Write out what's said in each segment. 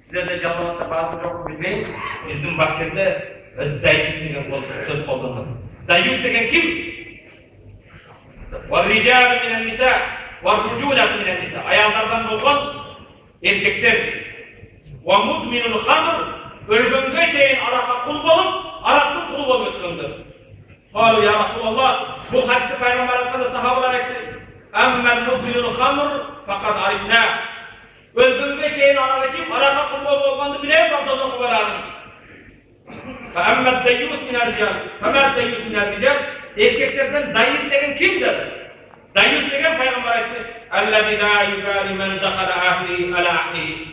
Sizlerde Calavat'ta bağlı yok bilmeyin. Bizim Bakkende Dayus degen söz kollanılır. Dayus degen kim? وَالرِّجَالُ مِنَ النِّسَاءِ وَالرُّجُولَةُ مِنَ النِّسَاءِ Ayağlardan olgan erkekler. وَمُدْمِنُ الْخَمْرِ Ölgönge çeyin araka kul bolup, araklı kul bolup ötkündür. Kalu ya Resulallah, bu hadisi Peygamber hakkında sahabeler etti. اَمَّنْ مُدْمِنُ الْخَمْرِ فَقَدْ عَرِفْنَا Ölgönge çeyin araka çip, araka kul bolup olmandı bileyiz abdazı kubalarını. فَاَمَّ الدَّيُّسْ مِنَ الرِّجَالِ فَمَا الدَّيُّسْ مِنَ الرِّجَالِ Erkeklerden dayıs degen kimdir? Dayıs degen Peygamber etti. اَلَّذِي لَا يُبَالِ مَنْ دَخَلَ اَهْلِهِ عَلَى اَهْلِهِ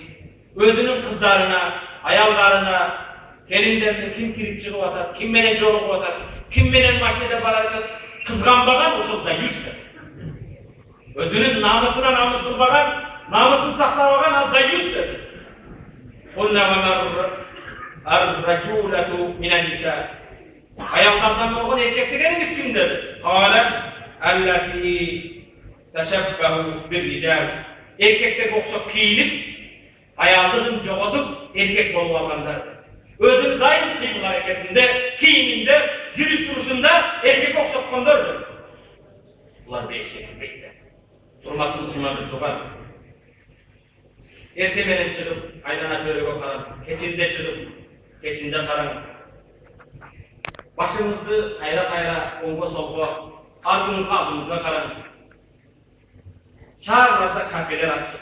Özünün kızlarına, ayallarına, gelinlerine kim kirip çıkıp atar, kim menen çoğulup atar, kim menen maşinede baracak, kızganbagan o da yüzdür. Özünün namusuna namus kılbagan, namusunu saklamagan al da yüzdür. قُلْنَا وَمَا الرَّجُولَةُ مِنَ النِّسَاءِ Ayaklardan olgan erkek degeniniz kimdir? قَالَ اَلَّذِي تَشَبَّهُ بِالرِّجَالِ Erkekler okşap kiyinip, ayağını çoğatıp erkek olmalarında. Özünü daim kıyım hareketinde, kiyiminde, giriş duruşunda erkek okşap kondurdur. Bunlar beş şekilde. Durmasın Müslüman bir tuğar. Ertemenen çıkıp, aynana şöyle bakalım. Keçinde çıkıp, keçinde karan. Başımızı kayra kayra, onga solga, ardımıza karan. Şahırlarda kafeler açık.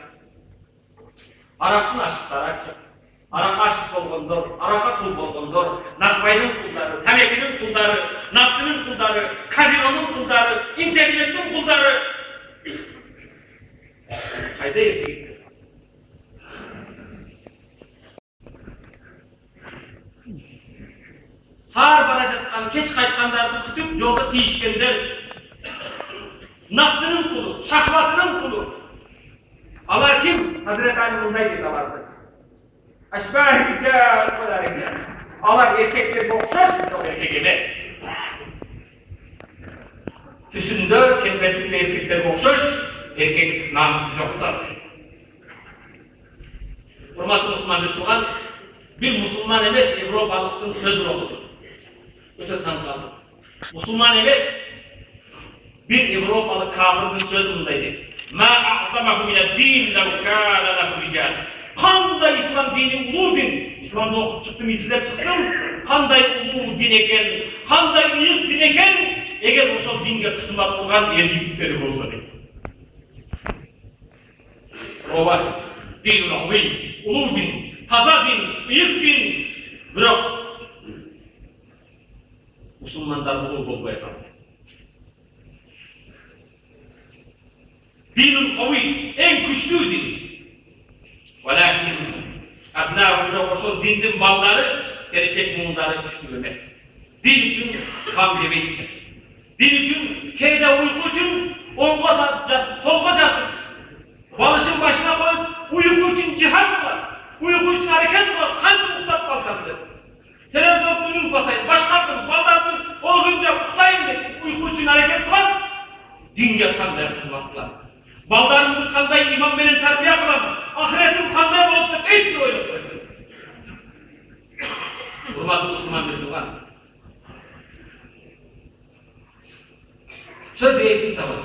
Arakın aşıkları açık. Arak aşık olgundur, araka kul olgundur. Nasbayının kulları, temekinin kulları, nafsının kulları, kazinonun kulları, internetin kulları. Kayda yetişir. Sağır baracaktan, keç kaytkanlarını tutup yolda tiyişkenler. Nafsının kulu, şahvatının kulu. Allah kim? Hazreti Ali bundaydı dalardı. Aşbâh-ı ricâl kadar ricâl. Allah erkekleri okşar, çok erkek emez. Tüsünde kelbetinde erkekleri okşar, erkek namusu yoktur. Hurmatlı Müslüman lütfen, bir Müslüman emez, Avrupalıktın sözünü okudur. Öte tanıkladı. Müslüman emez, bir Avrupalı kafirin sözündeydi. مَا أَعْظَمَهُ مِنَ الدِّينِ لَوْ كَانَ لَهُ رِجَالٍ Kanday İslam dini ulu din. İslam'da okup çıktım, izlep çıktım. Kanday ulu din eken, kanday ıyık din eken, eğer o dinge kısmat olgan erkekleri olsa değil. O var. Din-ül azim, ulu din, taza din, ıyık din. Bırak. Müslümanlar ulu olmaya kaldı. Din-ül kavi, en güçlü din. Velakin abnâhûne o dindin balları gelecek mumları güçlü emez. Din için kan cebektir. Din için, keyde uyku için onga solga yatır. Balışın başına koyup uyku için cihat var. Uyku için hareket var. Kalbi muhtat kalsaktır. Televizyon uyuk basayım, başkakın, ballarının olunca kutlayın de uyku için hareket var. Din yatan dertılmaklar. Ballarının kanday imam benim terbiye kılan, ahiretim kanday olup da eşli öyle koydu. Hurmatlı Müslüman bir tuğan. Söz yesin tamam.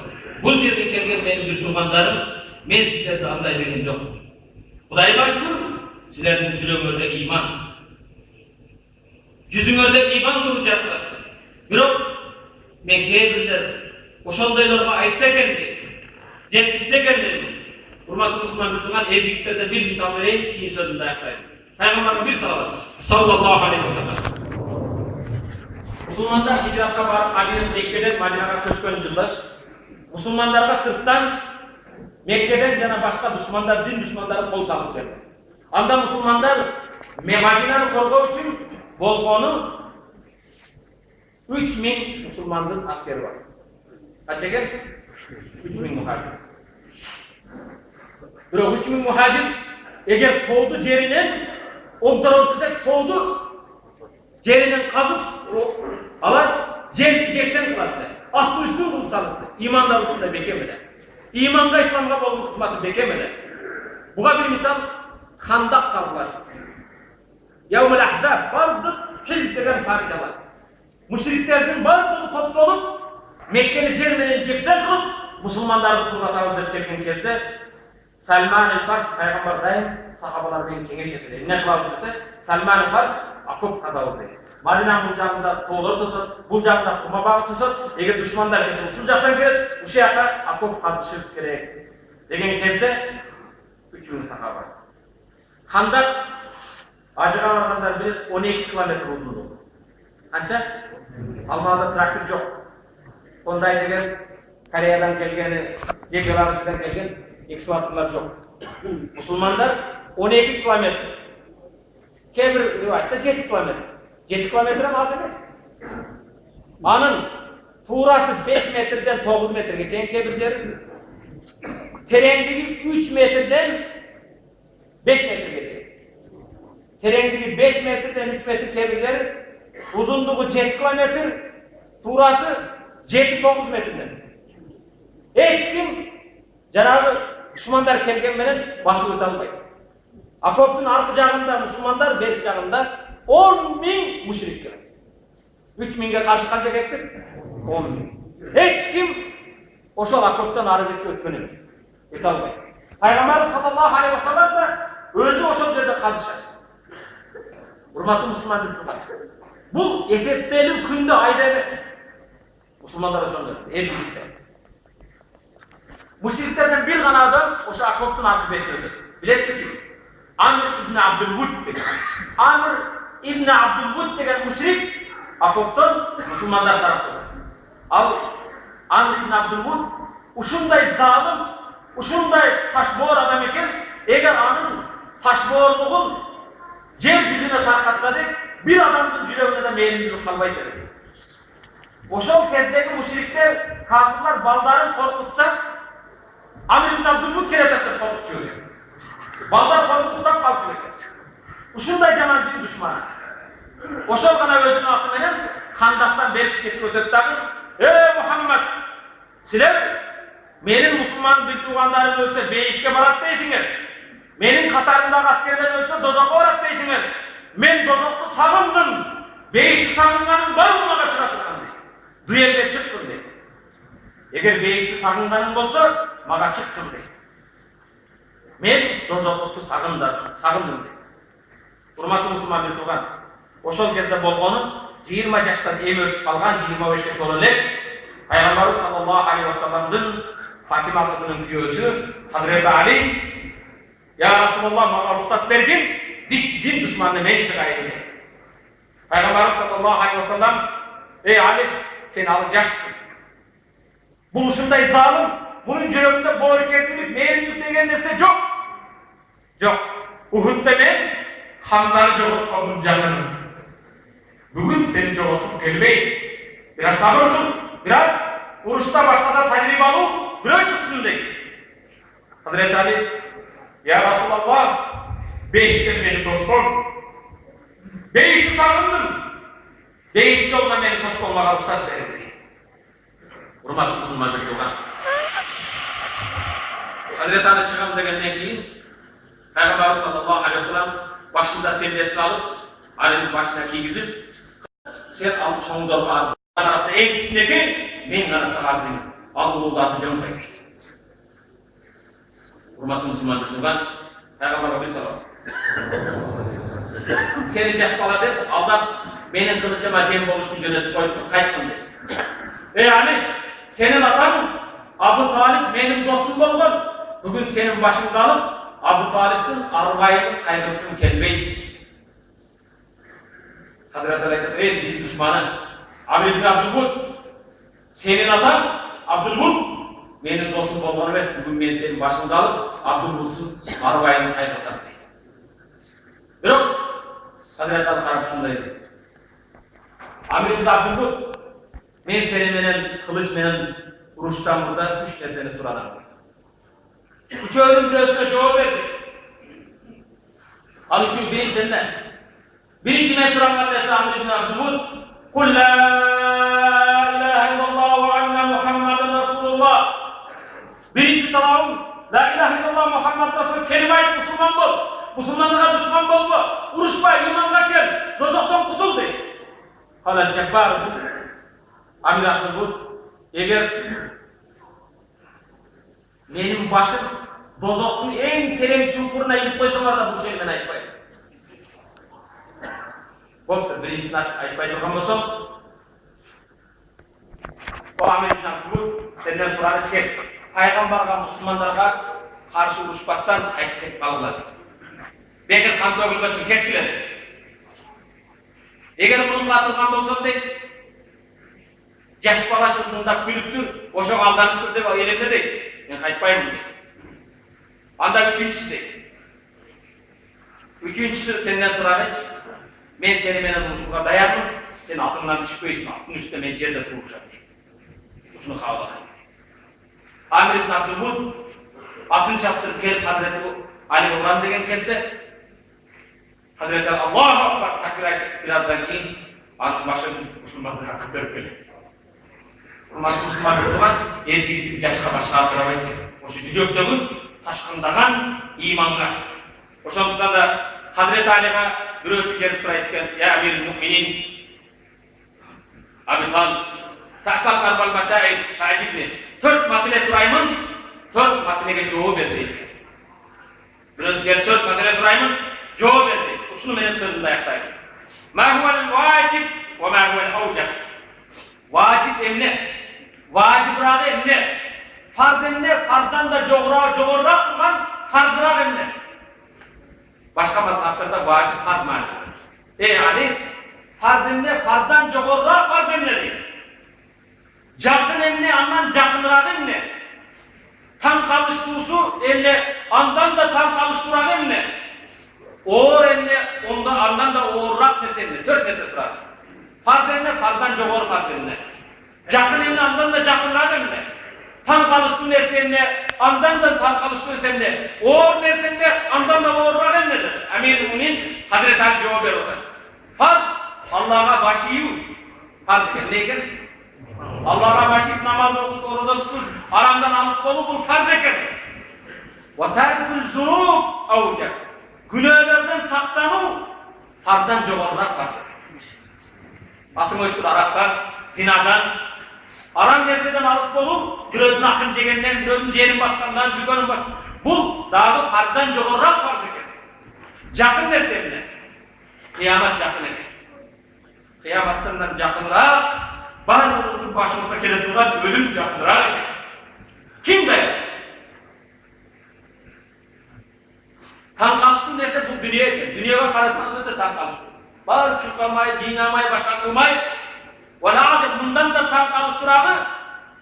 Bu cirde kelgen benim bir tuğanlarım, ben sizlerde anday benim yok. Kuday başvur, sizlerin cülümörde iman. Yüzünörde iman duracaklar. Yok, Mekke'ye birler, oşaldaylarıma aitse kendi. Yetkisize gelmeyin. Hurmatlı Müslüman Müslüman evciklerden bir misal vereyim, ikinci sözünde ayaklayın. Peygamber'e bir salavat. Sallallahu aleyhi ve sellem. Müslümanlar hicratta varıp Mekke'den Madine'ye köçkön yılda Müslümanlara sırttan Mekke'den cana başka düşmanlar, din düşmanları kol salıp verdi. Anda Müslümanlar Medine'nin korku için Volkan'ı 3000 Müslümanın askeri var. Kaç eken? 3000 muhacir. Böyle 3000 muhacir eğer toğdu cerinen obdaroltuzak toğdu cerinen kazıp alar ceksen kılattı. Aslı üstün kılsalıktı. İmanlar üstünde bekemeden. İmanda İslam'a olduğu kısmatı bekemeden. Buna bir misal Handak saldılar. Yevmel Ahzab bardık hizb degen partiyalar. Müşriklerden bardığı toplanıp Mekke'li cermenen ceksel kılıp Müslümanları turlatamız dep kelgen kezde Salman el-Fars Peygamber daim sahabalardan kengeş etdi. Ne kılavuz dese Salman el-Fars akop kazabız dedi. Madina'nın bu jagında toğları tosat, bu jagında kuma bağı tosat, eğer düşmanlar kesin şu jaktan kelip, şu yakta akop kazışırız gerek. Degen kezde 3000 sahaba. Handak acıgan adamlar bilir 12 kilometre uzunluğu. Anca Almanya'da traktör yok. Onday degen Koreyadan kelgeni, Belarus'tan kelgen ekskavatörler yok. Müslümanlar 12 kilometre. Kebir rivayette 7 kilometre. 7 kilometre az emas. Anın tuğrası 5 metreden 9 metrege teң kebir jeri. Terengdigi 3 metreden 5 metrege teң. Terengdigi 5 metreden 3 metre kebir jeri. Uzunluğu 7 kilometre, tuğrası 7-9 metreden. Hiç kim Cenab-ı Müslümanlar kelgen menen basıp öte albaydı. Akoptun arka jagında Müslümanlar, berki jagında 10.000 müşrik keldi. 3.000'ge karşı kança keldi? 10.000. Hiç kim oşol Akoptun arı betke ötmen emes. Öte albaydı. Peygamber sallallahu aleyhi ve sellem da özü oşol jerde kazışat. Hurmatly Müslüman bildiler. Bu eseptelim günde ayda emes. Müslümanlar oşonda, erkekler. Müşriklerden bir gana adam oşa Akoptun arka besmedi. Bilesizmi kim? Amr ibn Abdülvud degen. Amr ibn Abdülvud degen müşrik Akoptun Müslümanlar tarafından. Al Amr ibn Abdülvud uşunday zalim, uşunday taşboğur adam eken, eğer anın taşboğurluğun yer yüzüne tarqatsadık, bir adamın yüreğine de meyilli kalmayı dedi. Oşol kezdeki müşrikler, kafirler baldarın korkutsa, Amr ibn Abdülvud keretetler korkutçuyor. Baldar korkutudan kalkıyor. Uşunday jaman bir düşmanı. Oşol gana özünün atı menen, Handaktan belki çekip ötöktagın, "Ey Muhammed, siler menin Müslüman bir tuğanlarım ölse beyişke barat deysinger. Menin katarımdaki askerlerim ölse dozakka barat deysinger. Men dozakka sagındım, beyişi sagınganım var mı maga çıkartırgan deydi. Duyelge çıktım deydi. Eğer beyişi sagınganım bolsa, maga çıktım deydi. Men dozakka sagındım deydi. Hurmatly Müslüman bir tuğan, oşol kezde bolgonu 20 yaştan em ötüp kalgan 25'te tolulep Peygamber sallallahu aleyhi ve sellem'nin Fatima kızının kuyusu Hazreti Ali "Ya Resulullah bana ruhsat bergin, din düşmanını men çıkarayım" dedi. Peygamber sallallahu aleyhi ve sellem "Ey Ali, sen alacaksın. Bu uşunday zalim, bunun yüreğinde bu hareketlilik, meyillik degen nerse yok. Yok. Uhud'da men Hamza'nı joğutmamın canım. Bugün seni joğutup gelmeyin. Biraz sabır olsun, biraz uruşta başlarda tecrübe alıp böyle çıksın deyip. Hazreti Ali, "Ya Resulallah, beyişten beni dostum. Beyişti sağındım. Beyişti yolda beni dost olmağa ruhsat verin" deyip. Hurmatly Müslümanlar yo'qa. Hazreti Ali çıkam degenden keyin Peygamber sallallahu aleyhi ve sellem başında sevdesini alıp Ali'nin başına kiygizip sen al çoğundalıp arzı. Arasında en kiçindeki men karasa arzıyım. Al uluğu atıcağım koydu. Hurmatly Müslümanlar yo'qa. Peygamber aleyhisselam seni jaş bala deb aldap menin kılıçıma cem boluşunu jönetip koyup kayttım dedi. Ey Ali, senin atan Abu Talib benim dostum bolgan. Bugün senin başında alıp Abu Talib'tin arbayını kaygırttım kelmeyi. Hazreti Ali aytadi, "Ey din düşmanı, Amr ibn Abdülvud, senin atan Abdülvud benim dostum bolgan emas. Bugün men senin başında alıp Abdülvud'sun arbayını kaygırttım" deydi. Biroq Hazreti Ali qarab shunday dedi. Amr ibn Abdülvud, men seni menen kılıç menen uruştan burada 3 nerseni soradım. Üçöğünün birisine cevap verdi. Al üçü birinci senden. Birinci men soranlar nesi Amr ibn Abdülvud? "Kul la ilahe illallah ve anna Muhammeden Resulullah." Birinci talabım, la ilahe illallah Muhammed Resulullah kelime ayet Müslüman bol. musulmanlarga düşman bolma, uruşma, imanga kel, dozoktan kutul deydi. Kala Cebbar Amir Abdülvud, eğer benim başım dozokun en tereң çukuruna ilip koysalar da bu şeyden aytpayım. Boptu, birincisini aytpay turgan bolsam, o Amir Abdülvud senden sorarı kel, Paygambarga, musulmanlarga karşı uruşpastan kayıp ketip kaldılar. Bekir kan tөгülmesin kettiler. Eğer bununla atılgan bolsam deydi, yaş bala şıldığında gülüptür, oşok aldanıptır deyip elimde deydi. Ben kayıtpayım deydi. Anda üçüncüsü deydi. Üçüncüsü senden sorarı, men seni menen uruşuğa dayanmam, sen atından düşpeysin, atın üstüne men jerde turuşam deydi. Şunu kabul alasın. Amir ibn Abdülvud atın çaptırıp gelip Hazreti Ali Uran degen kezde Hazreti Allahu Akbar takbir aytıp birazdan keyin atın başın musulmanlar hakkı görüp geldi. Hurmatly musulman tugan er jigittin jaşka başka atırabay oşu жүзөктөгү ташкындаган иманга. Ошондуктан да Hazreti Ali'ga birөөсү келип сурайт экен, "Я амирул муъминин, Abi Talib, sa'sal arbal masail ta'jibni." 4 masale surayman, 4 masalege жооп бер дейт. Birөөсү келип 4 masale surayman, жооп бер дейт. Ушуну менен сөзүмдү аяктайм. Ma huwal wajib wa ma huwal awjab. Vacip emne? Vacibiragı emne? Farz emne? Farzdan da jogorrak turgan farzırak emne? Başka mazhablarda vacip farz manasında. Yani farz emne? Farzdan jogorrak farz emne deyil. Jakın emne? Andan jakınırak emne? Tan kalıştırısı emne? Andan da tan kalıştırak emne? Oğur emne? Andan da oğurrak meselene. 4 mesele sorar. Farz emne? Farzdan jogor farz emne. Jakın emne? Andan da jakınırak emne? Tan kalıştı nersemne? Andan da tan kalıştı nersemne? Oğur nersemne? Andan da oğurrak emnedir. Amir-i Mu'min Hazreti Ali cevap verir. Farz Allah'a başıyı. Farz neyken? Allah'a başıyıp namaz okut, oruza tutuz, haramdan alış bolu bul farz eken. Ve terkül zunub avcak. Günahlardan saktanu farzdan jogorrak farz eken. Atın öşkür araktan, zinadan, aram nerseden alış bolu, birödün akın jegenden, birödün jenin baskandan, bügönün bak. Bu dağı farzdan jogorrak farz eken. Jakın nersemine? Kıyamet jakın eken. Kıyamattan jakınrak, barımızın başımızda kele turgan ölüm jakınrak eken. Kim dayan? Tan kalıştın derse bu dünya eken. Dünyaya karasanız da tan kalıştın. Bazı çıkamay, dinamay, başa kılmay. Ve lazım bundan da tan kalıştırağı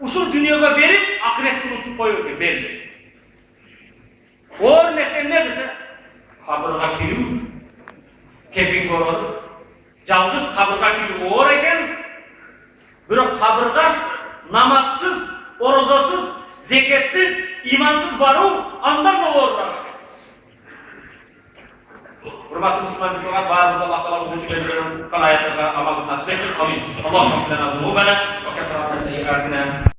usul dünyaya verip ahiret unutup koyuyor ki belli. Oğur nesen ne dese? Kabırga kiriu, keping oğur. Жалгыз kabırga kiriu oğur eken, bирок kabırga namazsız, orozasız, zeketsiz, imansız barу andan da oğurlar. Hurmatly musulman birodarlar, barimiz Alloh taoloning o'chirgan ayatlarga amal nasib etsin. Amin. Allohumma ighfir lana zunubana va kaffir anna sayyi'atina.